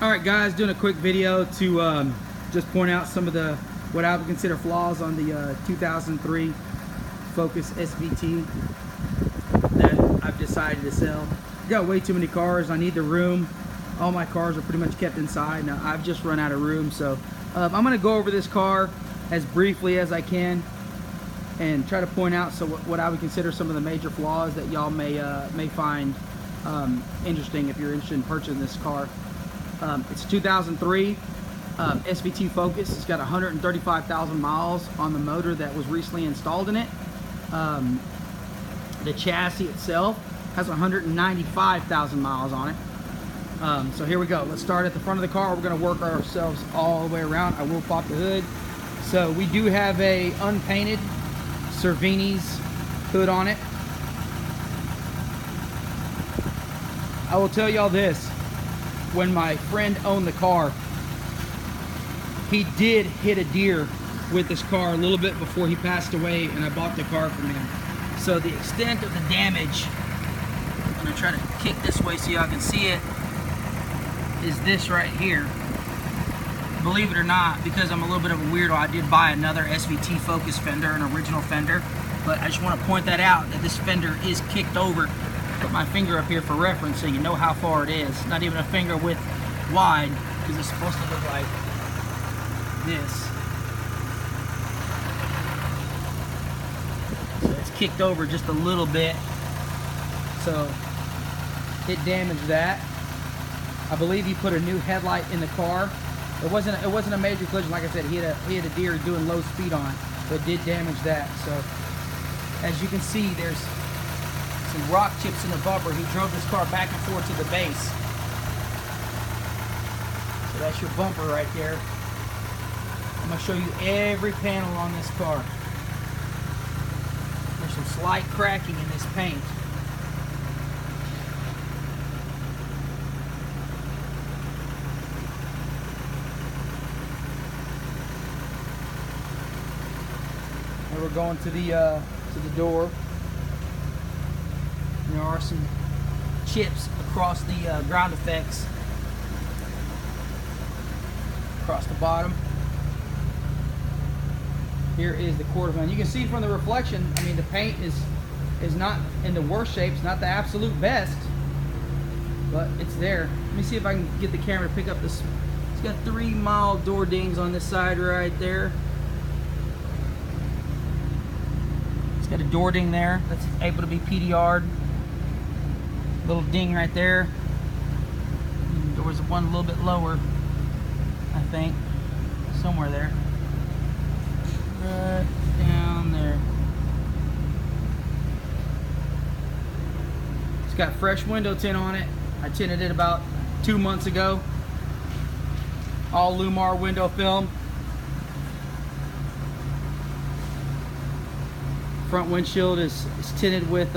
Alright guys, doing a quick video to just point out some of the what I would consider flaws on the 2003 Focus SVT that I've decided to sell. I've got way too many cars, I need the room. All my cars are pretty much kept inside. Now I've just run out of room, so I'm going to go over this car as briefly as I can and try to point out what I would consider some of the major flaws that y'all may find interesting if you're interested in purchasing this car. It's a 2003 SVT Focus. It's got 135,000 miles on the motor that was recently installed in it. The chassis itself has 195,000 miles on it. So here we go. Let's start at the front of the car. We're going to work ourselves all the way around. I will pop the hood. So we do have a unpainted Cervini's hood on it. I will tell y'all this. When my friend owned the car, he did hit a deer with this car a little bit before he passed away, and I bought the car from him. So the extent of the damage, I'm going to try to kick this way so y'all can see it, is this right here. Believe it or not, because I'm a little bit of a weirdo, I did buy another SVT Focus fender, an original fender, but I just want to point that out, that this fender is kicked over. Put my finger up here for reference so you know how far it is. Not even a finger width wide, because it's supposed to look like this. So it's kicked over just a little bit, so it damaged that. I believe he put a new headlight in the car. It wasn't a major collision. Like I said, he had a deer doing low speed on it, but did damage that. So as you can see, there's some rock chips in the bumper. He drove this car back and forth to the base. So that's your bumper right there. I'm going to show you every panel on this car. There's some slight cracking in this paint. And we're going to the door. There are some chips across the ground effects, across the bottom. Here is the quarter panel. You can see from the reflection, I mean, the paint is not in the worst shape. It's not the absolute best, but it's there. Let me see if I can get the camera to pick up this. It's got 3 mild door dings on this side right there. It's got a door ding there that's able to be PDR'd. Little ding right there. There was one a little bit lower, I think, somewhere there. Right down there. It's got fresh window tint on it. I tinted it about 2 months ago. All Lumar window film. Front windshield is tinted with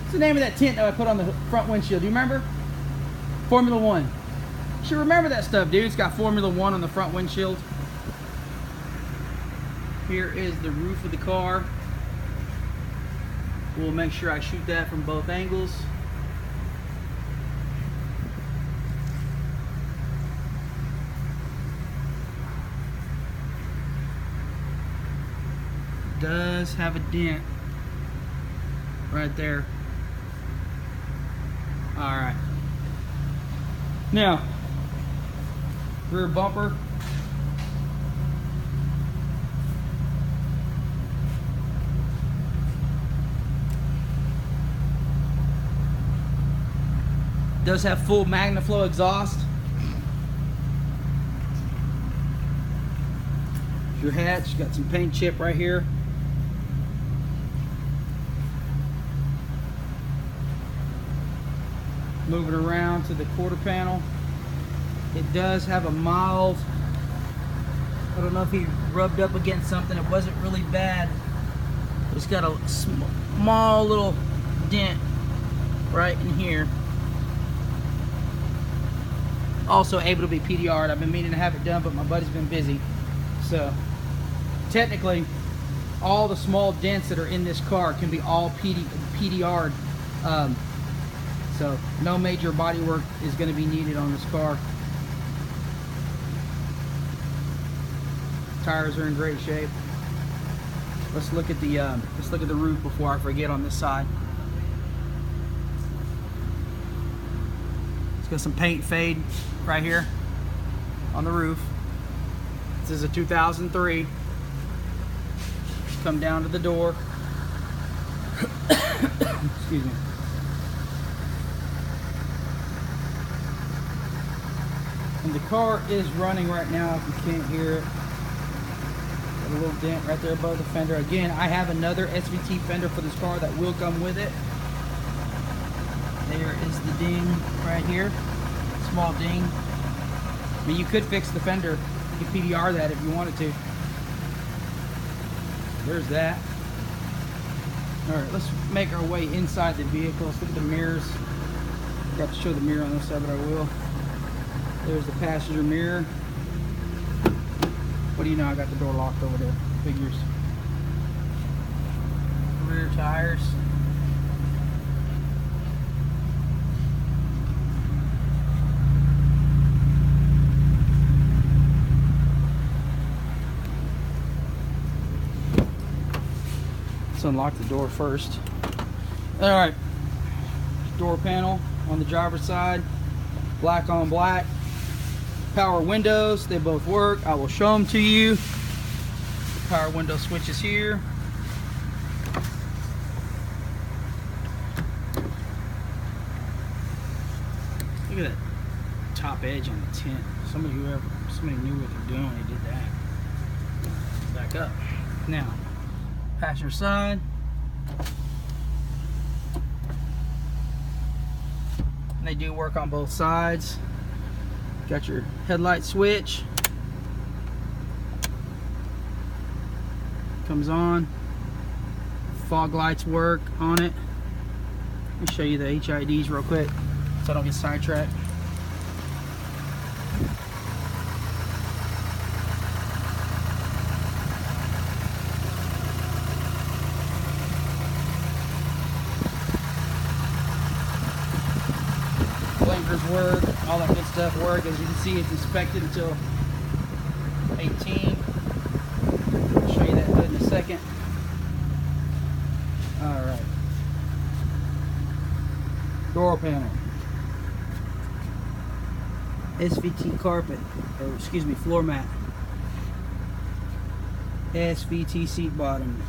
what's the name of that tint that I put on the front windshield? Do you remember? Formula One. You should remember that stuff, dude. It's got Formula One on the front windshield. Here is the roof of the car. We'll make sure I shoot that from both angles. It does have a dent right there. Alright. Now, rear bumper. Does have full MagnaFlow exhaust. Your hatch, got some paint chip right here. Moving around to the quarter panel. It does have a mild, I don't know if he rubbed up against something. It wasn't really bad. It's got a small little dent right in here. Also able to be PDR'd. I've been meaning to have it done, but my buddy's been busy. So technically, all the small dents that are in this car can be all PDR'd. So no major body work is going to be needed on this car. Tires are in great shape. Let's look at the roof before I forget on this side. It's got some paint fade right here on the roof. This is a 2003. Come down to the door. Excuse me. And the car is running right now, if you can't hear it. Got a little dent right there above the fender. Again, I have another SVT fender for this car that will come with it. There is the ding right here. Small ding. I mean, you could fix the fender. You could PDR that if you wanted to. There's that. Alright, let's make our way inside the vehicle. Let's look at the mirrors. Got to show the mirror on this side, but I will. There's the passenger mirror. What do you know? I got the door locked over there. Figures. Rear tires. Let's unlock the door first. Alright. Door panel on the driver's side. Black on black. Power windows, they both work. I will show them to you. Power window switches here. Look at that top edge on the tint. Somebody knew what they're doing when they did that. Back up. Now, passenger side. And they do work on both sides. Got your headlight switch. Comes on. Fog lights work on it. Let me show you the HIDs real quick so I don't get sidetracked. Blinkers work, all that good stuff work. As you can see, it's inspected until 18. I'll show you that hood in a second. Alright. Door panel. SVT carpet, or excuse me, floor mat. SVT seat bottom.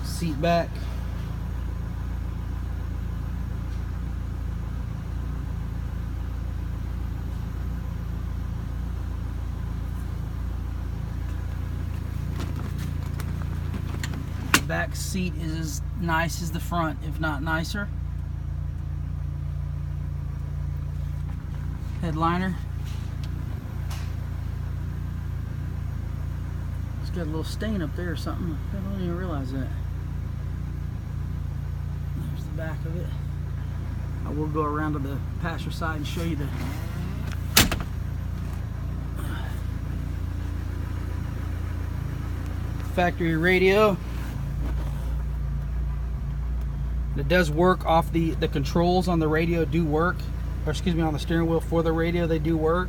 Seat back. Back seat is as nice as the front, if not nicer. Headliner. It's got a little stain up there or something. I don't even realize that. There's the back of it. I will go around to the passenger side and show you the factory radio. It does work off the controls on the radio do work, or excuse me, on the steering wheel for the radio they do work.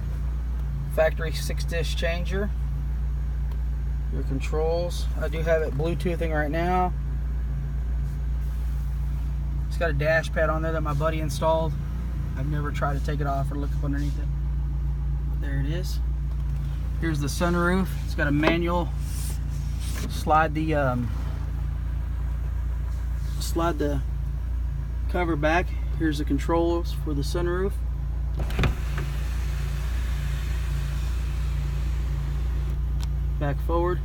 Factory 6-disc changer. Your controls. I do have it Bluetoothing right now. It's got a dash pad on there that my buddy installed. I've never tried to take it off or look up underneath it. But there it is. Here's the sunroof. It's got a manual. Slide the cover back. Here's the controls for the sunroof. Back forward.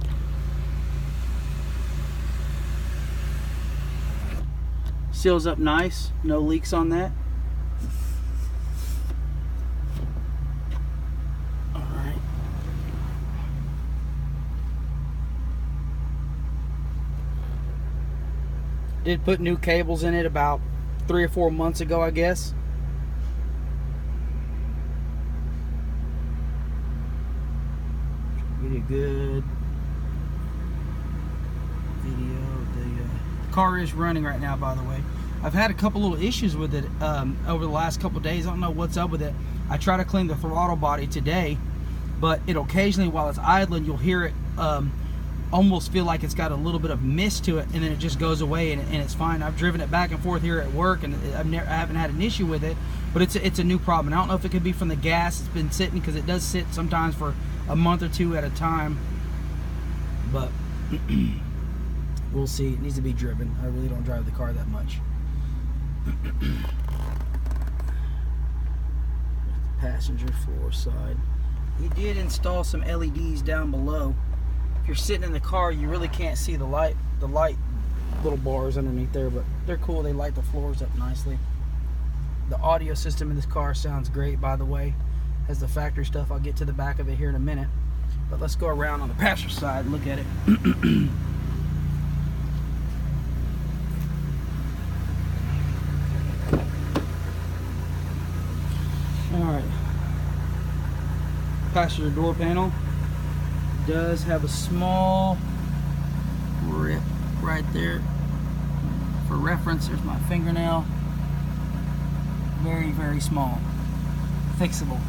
Seals up nice, no leaks on that. Alright. Did put new cables in it about 3 or 4 months ago, I guess. Get a good video of the Car is running right now, by the way. I've had a couple little issues with it over the last couple days. I don't know what's up with it. I try to clean the throttle body today, but it occasionally, while it's idling, you'll hear it almost feel like it's got a little bit of mist to it, and then it just goes away, and it's fine. I've driven it back and forth here at work, and I haven't had an issue with it, but it's a new problem. I don't know if it could be from the gas. It's been sitting, because it does sit sometimes for a month or two at a time, but we'll see. It needs to be driven. I really don't drive the car that much. Passenger floor side. He did install some LEDs down below. If you're sitting in the car, you really can't see the light little bars underneath there, but they're cool. They light the floors up nicely. The audio system in this car sounds great, by the way. Has the factory stuff. I'll get to the back of it here in a minute, but let's go around on the passenger side and look at it. Alright, passenger door panel does have a small rip right there. For reference, there's my fingernail. Very, very small. Fixable.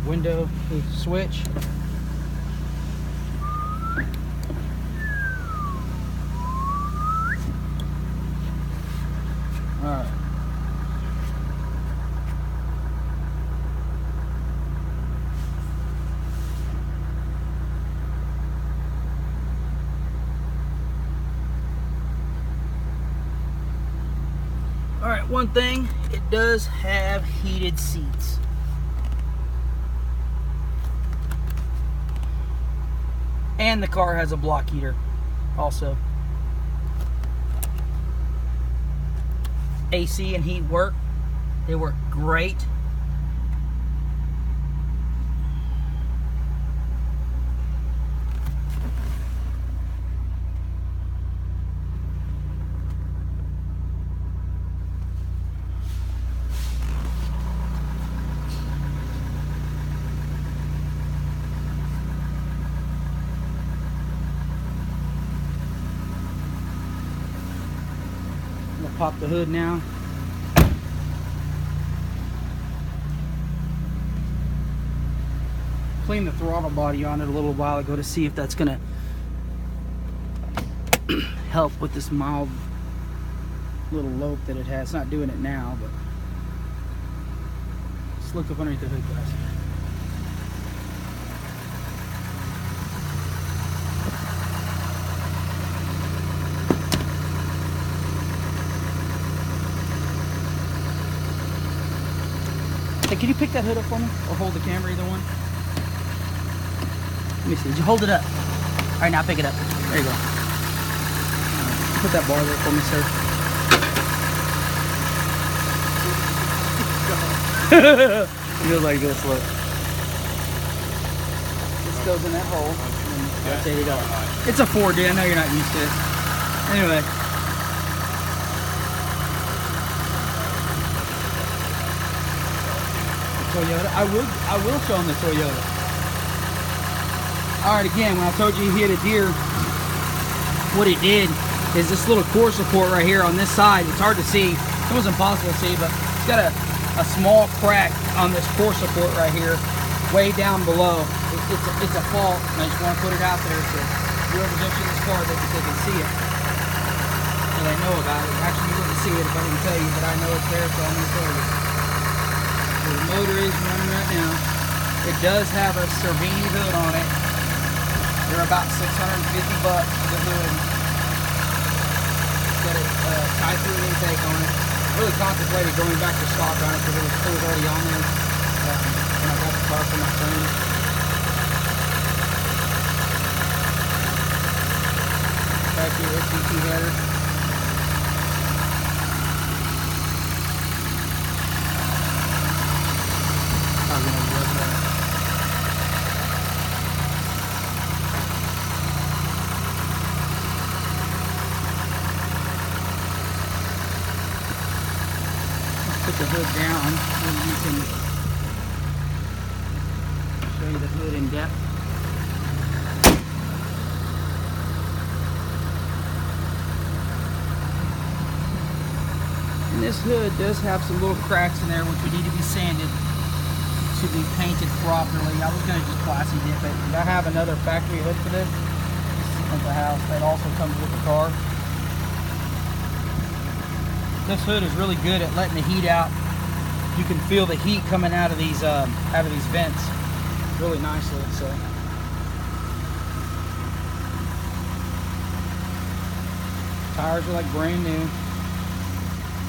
Window switch. Alright. Alright, one thing, it does have heated seats. And the car has a block heater also. AC and heat work. They work great. Pop the hood now. Cleaned the throttle body on it a little while ago to see if that's gonna help with this mild little lope that it has. It's not doing it now, but let's look up underneath the hood, guys. Hey, can you pick that hood up for me? Or hold the camera, either one? Let me see. Did you hold it up? Alright, now pick it up. There you go. Put that bar there for me, sir. It goes like this, look. This goes in that hole, and then rotate it up. It's a 4D, I know you're not used to it. Anyway. Toyota. I will show them the Toyota. Alright, again, when I told you he hit a deer, what he did is this little core support right here on this side. It's hard to see. It's almost impossible to see, but it's got a small crack on this core support right here, way down below. It's a fault, and I just want to put it out there so whoever's interested in this car, they can see it. And they know about it. Actually, you wouldn't see it if I didn't tell you, but I know it's there, so I'm going to tell you. The motor is running right now. It does have a Cervini hood on it. They're about $650 for the hood. It's got a tie through intake on it. I really contemplated going back to stock on it because it was already on there when I got the car for my friend. Factory SVT header. Put the hood down and you can show you the hood in depth. this hood does have some little cracks in there which would need to be sanded to be painted properly. I was going to just classy dip it. I have another factory hood for this. This is at the house. That also comes with the car. This hood is really good at letting the heat out. You can feel the heat coming out of these vents really nicely. So tires are like brand new.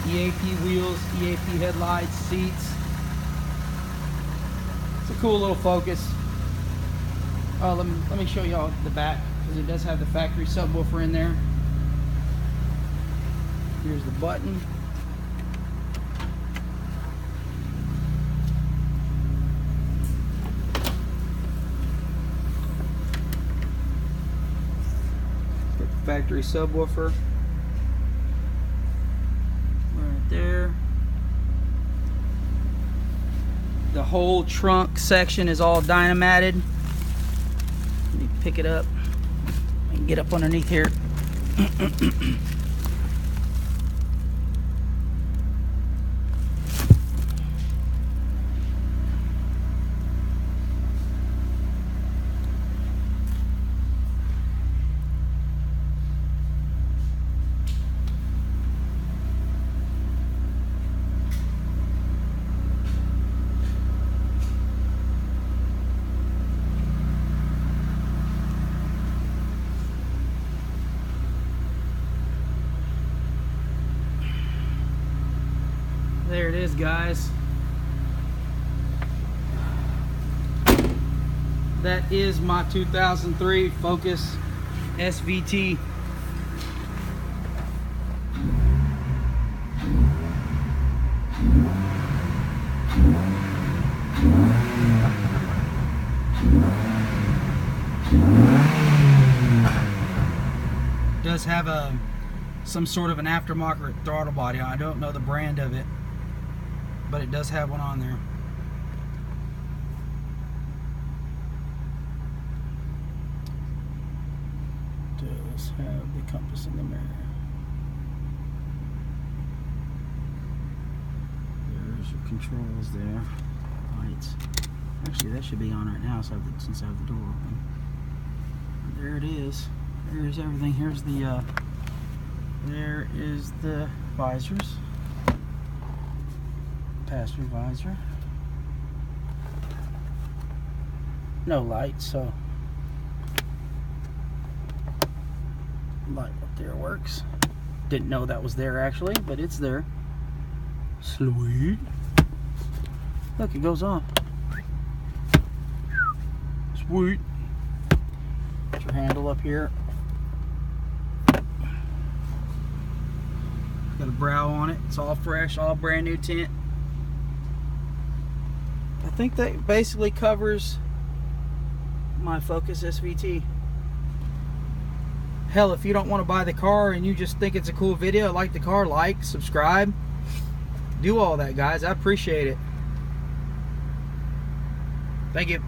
EAP wheels, EAP headlights, seats. It's a cool little Focus. Oh, let me show y'all the back, because it does have the factory subwoofer in there. Here's the button. Got the factory subwoofer right there. The whole trunk section is all Dynamatted. Let me pick it up and get up underneath here. There it is, guys. That is my 2003 Focus SVT. It does have some sort of an aftermarket throttle body. I don't know the brand of it, but it does have one on there. It does have the compass in the mirror. There's your controls there. Lights. Actually, that should be on right now since I have the door open. There it is. There's everything. Here's the there is the visors. Passenger visor. No light, so light up there works. Didn't know that was there actually, but it's there. Sweet. Look, it goes on. Sweet. Put your handle up here. Got a brow on it. It's all fresh, all brand new tint. I think that basically covers my Focus SVT. Hell, if you don't want to buy the car and you just think it's a cool video, like the car, like, subscribe, do all that, guys. I appreciate it. Thank you.